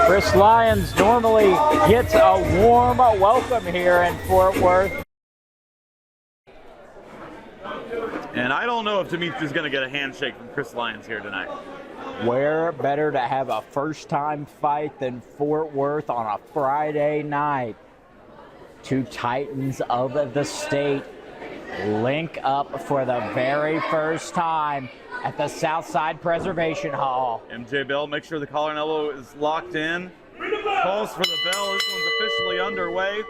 Chris Lyons normally gets a warm welcome here in Fort Worth. And I don't know if Dimitri's going to get a handshake from Chris Lyons here tonight. Where better to have a first-time fight than Fort Worth on a Friday night? Two titans of the state link up for the very first time at the Southside Preservation Hall. MJ Bell, make sure the collar and elbow is locked in. Calls for the bell. This one's officially underway.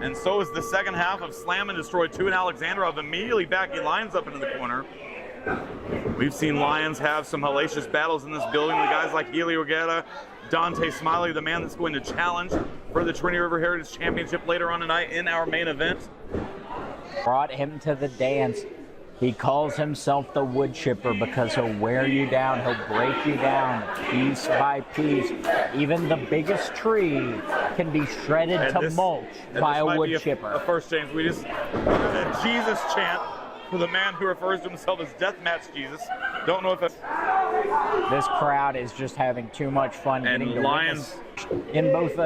And so is the second half of Slam and Destroy 2, and Alexandrov immediately backing Lyons up into the corner. We've seen Lyons have some hellacious battles in this building with guys like Helio Guerra, Dante Smiley, the man that's going to challenge for the Trinity River Heritage Championship later on tonight in our main event. Brought him to the dance. He calls himself the wood chipper because he'll wear you down, he'll break you down piece by piece. Even the biggest tree can be shredded to mulch by a wood chipper. A first, James, we just a Jesus chant for the man who refers to himself as Deathmatch Jesus. Don't know if that's... This crowd is just having too much fun getting to Lyons in both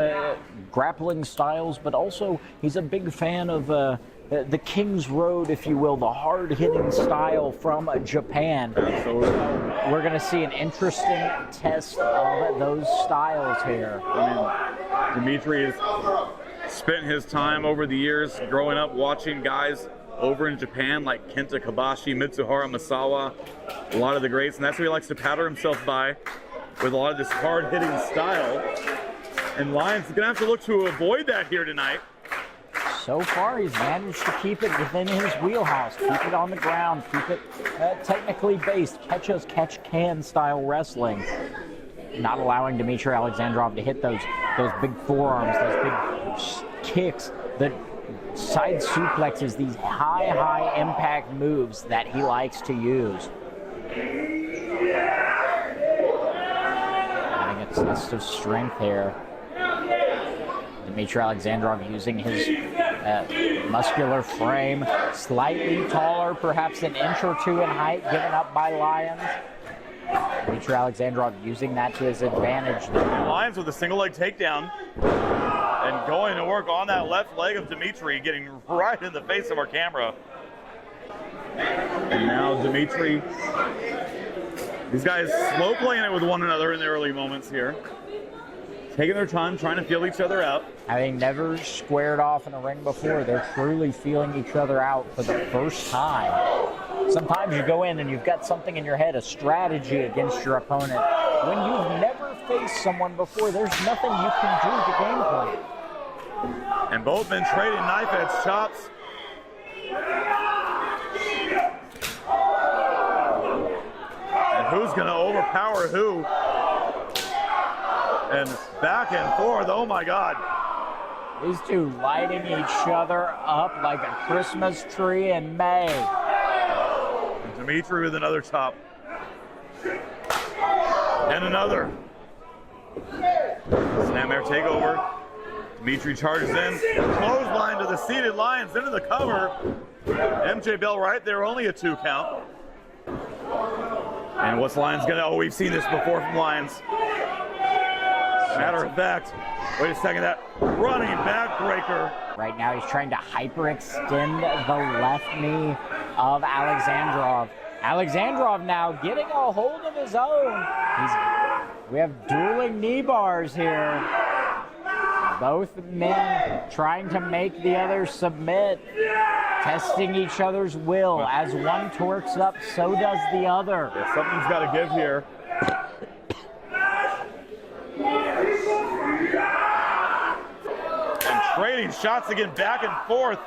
grappling styles, but also he's a big fan of the King's Road, if you will, the hard-hitting style from Japan. So we're going to see an interesting test of those styles here. I mean, Dimitri has spent his time over the years growing up watching guys over in Japan like Kenta Kobashi, Mitsuhara Misawa, a lot of the greats, and that's what he likes to pattern himself by, with a lot of this hard-hitting style. And Lyons is going to have to look to avoid that here tonight. So far, he's managed to keep it within his wheelhouse, keep it on the ground, keep it technically based, catch-as-catch-can style wrestling. Not allowing Dimitri Alexandrov to hit those big forearms, those big kicks, the side suplexes, these high impact moves that he likes to use. I think it's a test of strength here. Dimitri Alexandrov using his muscular frame, slightly taller, perhaps an inch or two in height, given up by Lyons. Dimitri Alexandrov using that to his advantage. Lyons with a single leg takedown and going to work on that left leg of Dimitri, getting right in the face of our camera. And now Dimitri, these guys slow playing it with one another in the early moments here. Taking their time, trying to feel each other out. Having never squared off in a ring before, they're truly feeling each other out for the first time. Sometimes you go in and you've got something in your head, a strategy against your opponent. When you've never faced someone before, there's nothing you can do to game plan. And both men trading knife edge chops. And who's going to overpower who? And back and forth, oh my God. These two lighting each other up like a Christmas tree in May. And Dimitri with another chop. And another. Snapmare takeover. Dimitri charges in. Clothesline to the seated Lyons into the cover. MJ Bell right there, only a 2 count. And what's Lyons gonna, oh, we've seen this before from Lyons. Matter of fact, wait a second, that running backbreaker. Right now he's trying to hyperextend the left knee of Alexandrov. Alexandrov now getting a hold of his own. We have dueling knee bars here. Both men trying to make the other submit, testing each other's will. As one torques up, so does the other. Yeah, something's got to give here. And trading shots again, back and forth.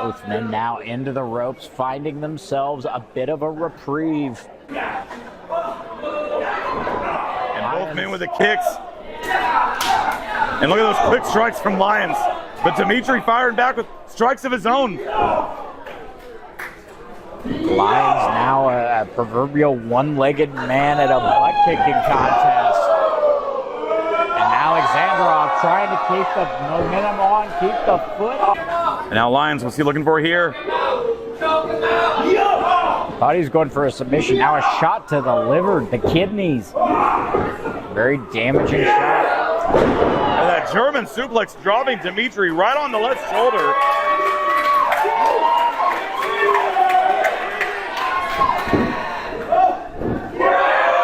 Both men now into the ropes, finding themselves a bit of a reprieve. And both men with the kicks. And look at those quick strikes from Lyons. But Dimitri firing back with strikes of his own. Lyons now a proverbial one-legged man at a butt-kicking contest. And Alexandrov trying to keep the momentum on, keep the foot on. And now Lyons, what's he looking for here? Thought he was going for a submission. Now a shot to the liver, the kidneys. Very damaging shot. And that German suplex dropping Dimitri right on the left shoulder.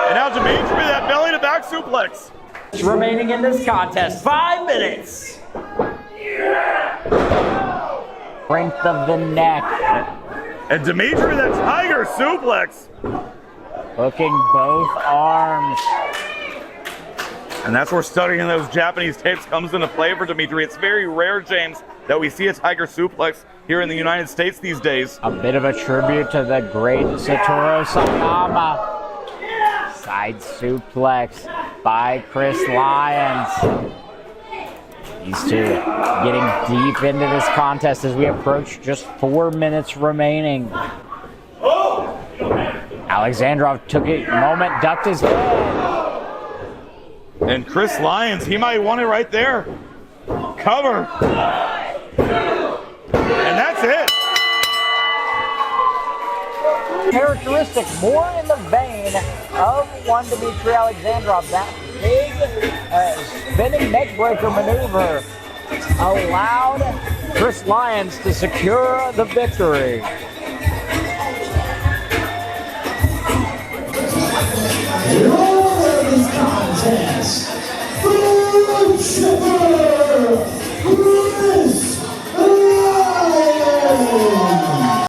And now Dimitri, that belly to back suplex. Remaining in this contest, 5 minutes. Strength of the neck. And Dimitri, that tiger suplex. Hooking both arms. And that's where studying those Japanese tapes comes into play for Dimitri. It's very rare, James, that we see a tiger suplex here in the United States these days. A bit of a tribute to the great Satoru Sayama. Side suplex by Chris Lyons. These two getting deep into this contest as we approach just 4 minutes remaining. Alexandrov took a moment, ducked his head. And Chris Lyons, he might want it right there. Cover. And that's it. Characteristic, more in the vein of one Dmitri Alexandrov. That big spinning neckbreaker maneuver allowed Chris Lyons to secure the victory. Contest, Blue Chipper.